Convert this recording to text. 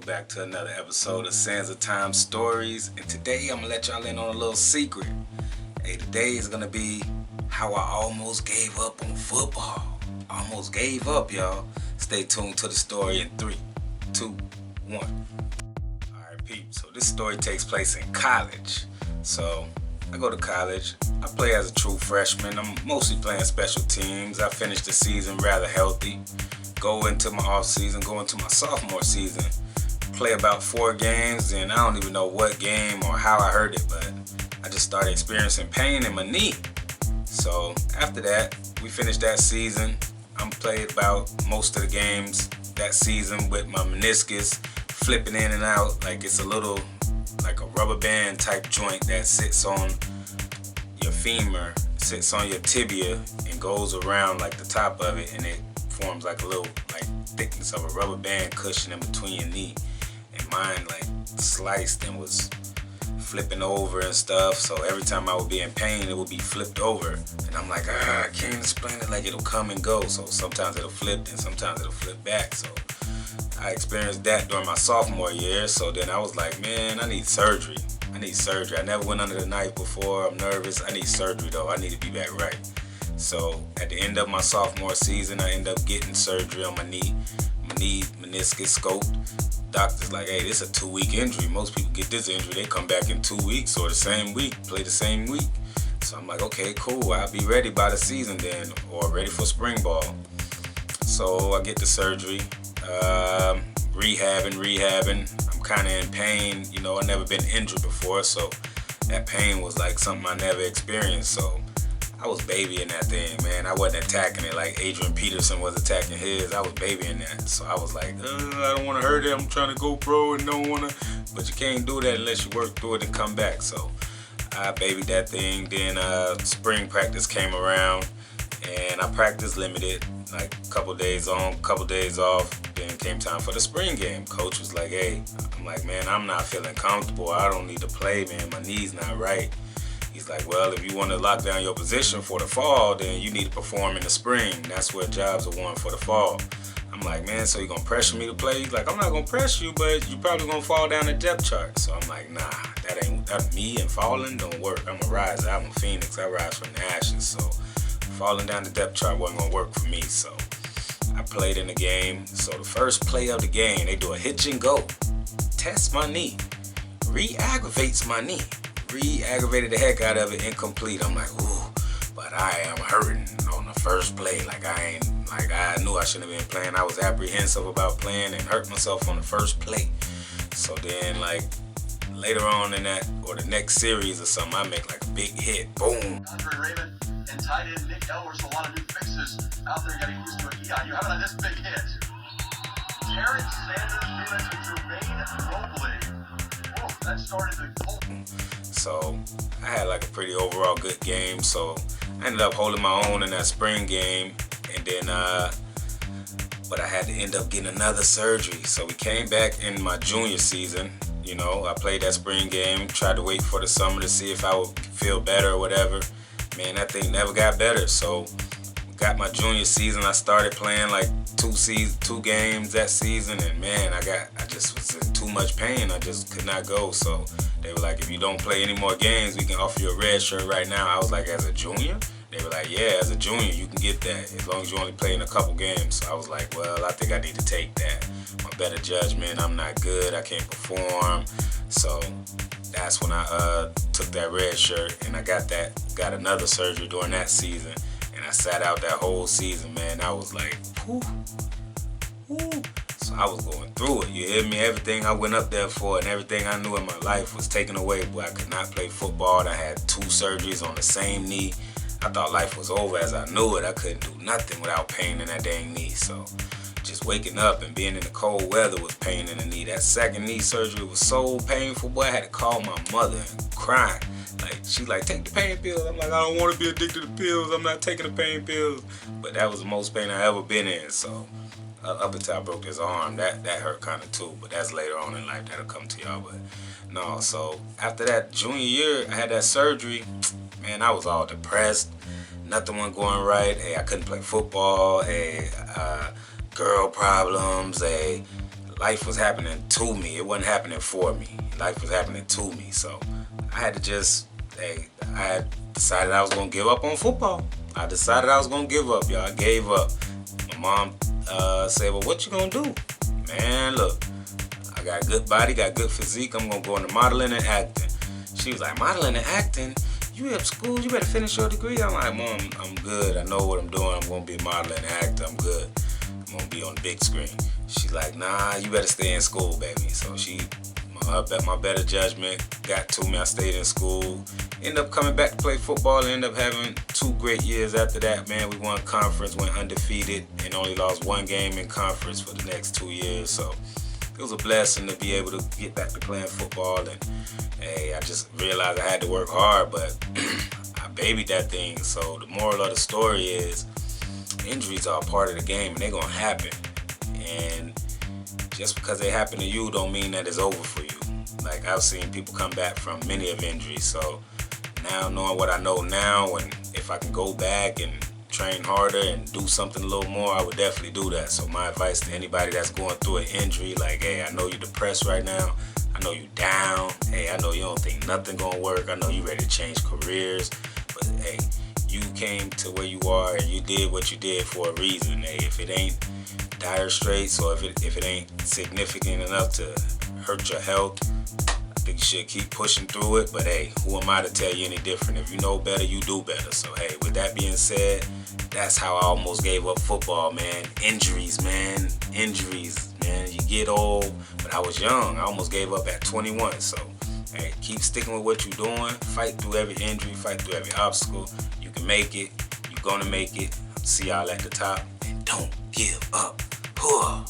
back to another episode of Sands of Time Stories, and today I'm gonna let y'all in on a little secret. Hey, today is gonna be how I almost gave up on football. Almost gave up, y'all. Stay tuned to the story in 3, 2, 1. Alright, peeps. So this story takes place in college. So I go to college. I play as a true freshman. I'm mostly playing special teams. I finished the season rather healthy. Go into my off season, go into my sophomore season, play about 4 games, and I don't even know what game or how I heard it, but I just started experiencing pain in my knee. So after that, we finished that season. I'm played about most of the games that season with my meniscus flipping in and out like it's a little, like a rubber band type joint that sits on your femur, sits on your tibia and goes around like the top of it, and it forms like a little like thickness of a rubber band cushion in between your knee, and mine like sliced and was flipping over and stuff. So every time I would be in pain, it would be flipped over, and I'm like, I can't explain it. Like, it'll come and go. So sometimes it'll flip and sometimes it'll flip back. So I experienced that during my sophomore year. So then I was like, man, I need surgery. I never went under the knife before. I'm nervous. I need surgery though. I need to be back right. So at the end of my sophomore season, I ended up getting surgery on my knee. My knee meniscus scoped. Doctor's like, hey, this is a 2-week injury. Most people get this injury, they come back in 2 weeks or the same week, play the same week. So I'm like, okay, cool. I'll be ready by the season then, or ready for spring ball. So I get the surgery, rehabbing. I'm kind of in pain. You know, I've never been injured before, so that pain was like something I never experienced. So I was babying that thing, man. I wasn't attacking it like Adrian Peterson was attacking his. I was babying that. So I was like, I don't want to hurt it. I'm trying to go pro and don't want to. But you can't do that unless you work through it and come back. So I babied that thing. Then spring practice came around, and I practiced limited, like a couple days on, couple days off. Then came time for the spring game. Coach was like, hey, I'm like, man, I'm not feeling comfortable. I don't need to play, man. My knee's not right. He's like, well, if you want to lock down your position for the fall, then you need to perform in the spring. That's where jobs are won for the fall. I'm like, man, so you going to pressure me to play? He's like, I'm not going to press you, but you probably going to fall down the depth chart. So I'm like, nah, that me and falling don't work. I'm a riser. I'm a phoenix. I rise from the ashes. So falling down the depth chart wasn't going to work for me. So I played in the game. So the first play of the game, they do a hitch and go. Test my knee. Re-aggravates my knee. Re-aggravated the heck out of it, incomplete. I'm like, ooh, but I am hurting on the first play. I knew I shouldn't have been playing. I was apprehensive about playing and hurt myself on the first play. So then, like, later on in that, or the next series or something, I make like a big hit. Boom. Andre Raymond and tight end Nick Ellers, a lot of new faces out there getting used to it. Eon, you having this big hit. Terrence Sanders, Nunes, and Jermaine Robley. Whoa, that started the whole. So I had like a pretty overall good game. So I ended up holding my own in that spring game, and then but I had to end up getting another surgery. So we came back in my junior season. You know, I played that spring game, tried to wait for the summer to see if I would feel better or whatever. Man, that thing never got better. So got my junior season, I started playing like 2 games that season, and man, I just was in too much pain. I just could not go. So they were like, if you don't play any more games, we can offer you a red shirt right now. I was like, as a junior? They were like, yeah, as a junior, you can get that as long as you only play in a couple games. So I was like, well, I think I need to take that. My better judgment, I'm not good, I can't perform. So that's when I took that red shirt, and I got another surgery during that season. And I sat out that whole season, man. I was like, whew, whew. So I was going through it, you hear me? Everything I went up there for and everything I knew in my life was taken away. Boy, I could not play football. I had 2 surgeries on the same knee. I thought life was over as I knew it. I couldn't do nothing without pain in that dang knee. So just waking up and being in the cold weather was pain in the knee. That second knee surgery was so painful, boy, I had to call my mother and crying. Like, she's like, take the pain pills. I'm like, I don't want to be addicted to pills. I'm not taking the pain pills. But that was the most pain I ever been in. So up until I broke this arm, that hurt kind of too. But that's later on in life. That'll come to y'all. But no, so after that junior year, I had that surgery. Man, I was all depressed. Nothing was going right. Hey, I couldn't play football. Hey, girl problems. Hey, life was happening to me. It wasn't happening for me. Life was happening to me. So I had to just, I had decided I was going to give up on football. I decided I was going to give up, y'all. I gave up. My mom said, well, what you going to do? Man, look, I got a good body, got good physique. I'm going to go into modeling and acting. She was like, modeling and acting? You at school, you better finish your degree. I'm like, Mom, I'm good. I know what I'm doing. I'm going to be modeling and acting. I'm good. I'm going to be on the big screen. She's like, nah, you better stay in school, baby. So my better judgment got to me. I stayed in school. Ended up coming back to play football. Ended up having 2 great years after that, man. We won conference, went undefeated, and only lost 1 game in conference for the next 2 years. So it was a blessing to be able to get back to playing football. And hey, I just realized I had to work hard, but I babied that thing. So the moral of the story is injuries are a part of the game, and they're going to happen. And just because they happen to you don't mean that it's over for you. Like, I've seen people come back from many of injuries. So now, knowing what I know now, and if I can go back and train harder and do something a little more, I would definitely do that. So my advice to anybody that's going through an injury, like, hey, I know you're depressed right now. I know you down. Hey, I know you don't think nothing gonna work. I know you ready to change careers. But hey, you came to where you are and you did what you did for a reason. Hey, if it ain't dire straits or if it ain't significant enough to hurt your health, I think you should keep pushing through it. But hey, who am I to tell you any different? If you know better, you do better. So hey, with that being said, that's how I almost gave up football, man. Injuries, man. Injuries, man. You get old, but I was young. I almost gave up at 21. So hey, keep sticking with what you're doing. Fight through every injury. Fight through every obstacle. You can make it. You're gonna make it. See y'all at the top. And don't give up. Huh.